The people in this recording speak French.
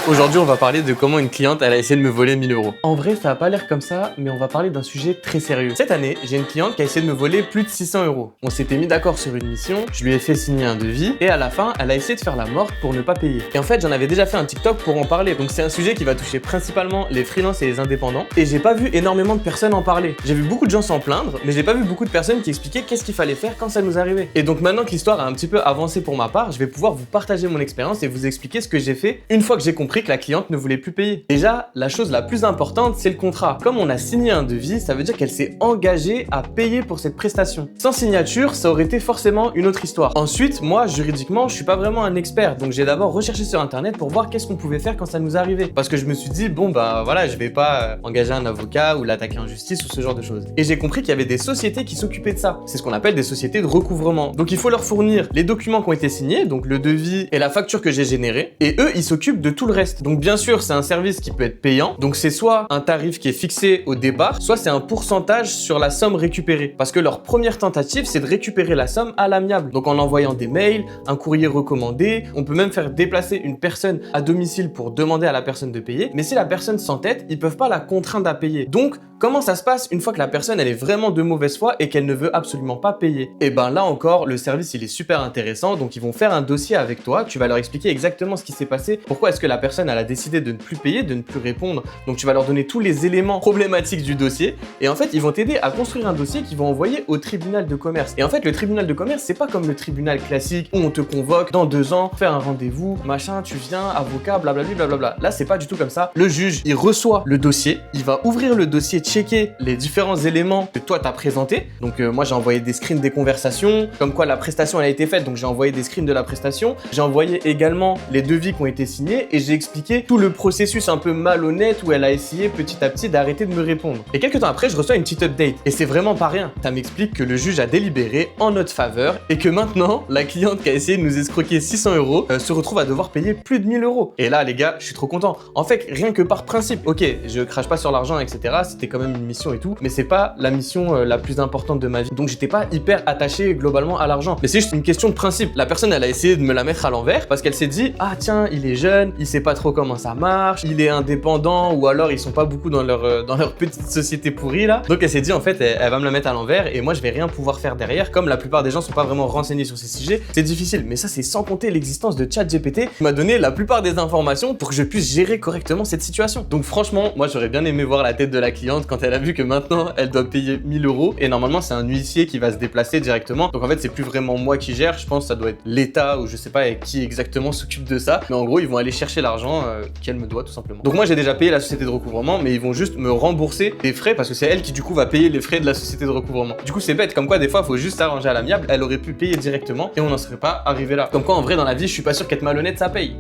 Aujourd'hui, on va parler de comment une cliente elle a essayé de me voler 1000 euros. En vrai, ça a pas l'air comme ça, mais on va parler d'un sujet très sérieux. Cette année, j'ai une cliente qui a essayé de me voler plus de 600 euros. On s'était mis d'accord sur une mission, je lui ai fait signer un devis, et à la fin, elle a essayé de faire la morte pour ne pas payer. Et en fait, j'en avais déjà fait un TikTok pour en parler, donc c'est un sujet qui va toucher principalement les freelances et les indépendants. Et j'ai pas vu énormément de personnes en parler. J'ai vu beaucoup de gens s'en plaindre, mais j'ai pas vu beaucoup de personnes qui expliquaient qu'est-ce qu'il fallait faire quand ça nous arrivait. Et donc maintenant que l'histoire a un petit peu avancé pour ma part, je vais pouvoir vous partager mon expérience et vous expliquer ce que j'ai fait une fois que j'ai compris que la cliente ne voulait plus payer. Déjà, la chose la plus importante, c'est le contrat. Comme on a signé un devis, ça veut dire qu'elle s'est engagée à payer pour cette prestation. Sans signature, ça aurait été forcément une autre histoire. Ensuite, moi, juridiquement, je suis pas vraiment un expert, donc j'ai d'abord recherché sur internet pour voir qu'est-ce qu'on pouvait faire quand ça nous arrivait. Parce que je me suis dit, bon bah voilà, je vais pas engager un avocat ou l'attaquer en justice ou ce genre de choses. Et j'ai compris qu'il y avait des sociétés qui s'occupaient de ça. C'est ce qu'on appelle des sociétés de recouvrement. Donc il faut leur fournir les documents qui ont été signés, donc le devis et la facture que j'ai générée, et eux, ils s'occupent de tout le reste. Donc bien sûr, c'est un service qui peut être payant, donc c'est soit un tarif qui est fixé au départ, soit c'est un pourcentage sur la somme récupérée. Parce que leur première tentative, c'est de récupérer la somme à l'amiable. Donc en envoyant des mails, un courrier recommandé, on peut même faire déplacer une personne à domicile pour demander à la personne de payer, mais si la personne s'entête, ils peuvent pas la contraindre à payer. Donc, comment ça se passe une fois que la personne elle est vraiment de mauvaise foi et qu'elle ne veut absolument pas payer? Et ben là encore, le service il est super intéressant, donc ils vont faire un dossier avec toi, tu vas leur expliquer exactement ce qui s'est passé, pourquoi est-ce que la personne elle a décidé de ne plus payer, de ne plus répondre, donc tu vas leur donner tous les éléments problématiques du dossier, et en fait ils vont t'aider à construire un dossier qu'ils vont envoyer au tribunal de commerce. Et en fait le tribunal de commerce c'est pas comme le tribunal classique où on te convoque dans 2 ans, faire un rendez-vous, machin, tu viens, avocat, blablabla, blablabla. Là c'est pas du tout comme ça. Le juge il reçoit le dossier, il va ouvrir le dossier, checker les différents éléments que toi t'as présentés. Donc moi j'ai envoyé des screens des conversations, comme quoi la prestation elle a été faite, donc j'ai envoyé des screens de la prestation. J'ai envoyé également les devis qui ont été signés et j'ai expliqué tout le processus un peu malhonnête où elle a essayé petit à petit d'arrêter de me répondre. Et quelques temps après je reçois une petite update et c'est vraiment pas rien. Ça m'explique que le juge a délibéré en notre faveur et que maintenant la cliente qui a essayé de nous escroquer 600 euros se retrouve à devoir payer plus de 1000 euros. Et là les gars, je suis trop content. En fait, rien que par principe, ok, je crache pas sur l'argent, etc. C'était quand même une mission et tout, mais c'est pas la mission la plus importante de ma vie. Donc j'étais pas hyper attaché globalement à l'argent. Mais c'est juste une question de principe. La personne, elle a essayé de me la mettre à l'envers parce qu'elle s'est dit, ah tiens, il est jeune, il sait pas trop comment ça marche, il est indépendant ou alors ils sont pas beaucoup dans leur petite société pourrie là. Donc elle s'est dit en fait, elle va me la mettre à l'envers et moi je vais rien pouvoir faire derrière. Comme la plupart des gens sont pas vraiment renseignés sur ces sujets, c'est difficile. Mais ça c'est sans compter l'existence de ChatGPT qui m'a donné la plupart des informations pour que je puisse gérer correctement cette situation. Donc franchement, moi j'aurais bien aimé voir la tête de la cliente quand elle a vu que maintenant elle doit payer 1000 euros et normalement c'est un huissier qui va se déplacer directement. Donc en fait c'est plus vraiment moi qui gère, je pense que ça doit être l'État ou je sais pas qui exactement s'occupe de ça. Mais en gros ils vont aller chercher l'argent qu'elle me doit tout simplement. Donc moi j'ai déjà payé la société de recouvrement mais ils vont juste me rembourser les frais parce que c'est elle qui du coup va payer les frais de la société de recouvrement. Du coup c'est bête, comme quoi des fois faut juste s'arranger à l'amiable, elle aurait pu payer directement et on n'en serait pas arrivé là. Comme quoi en vrai dans la vie je suis pas sûr qu'être malhonnête ça paye.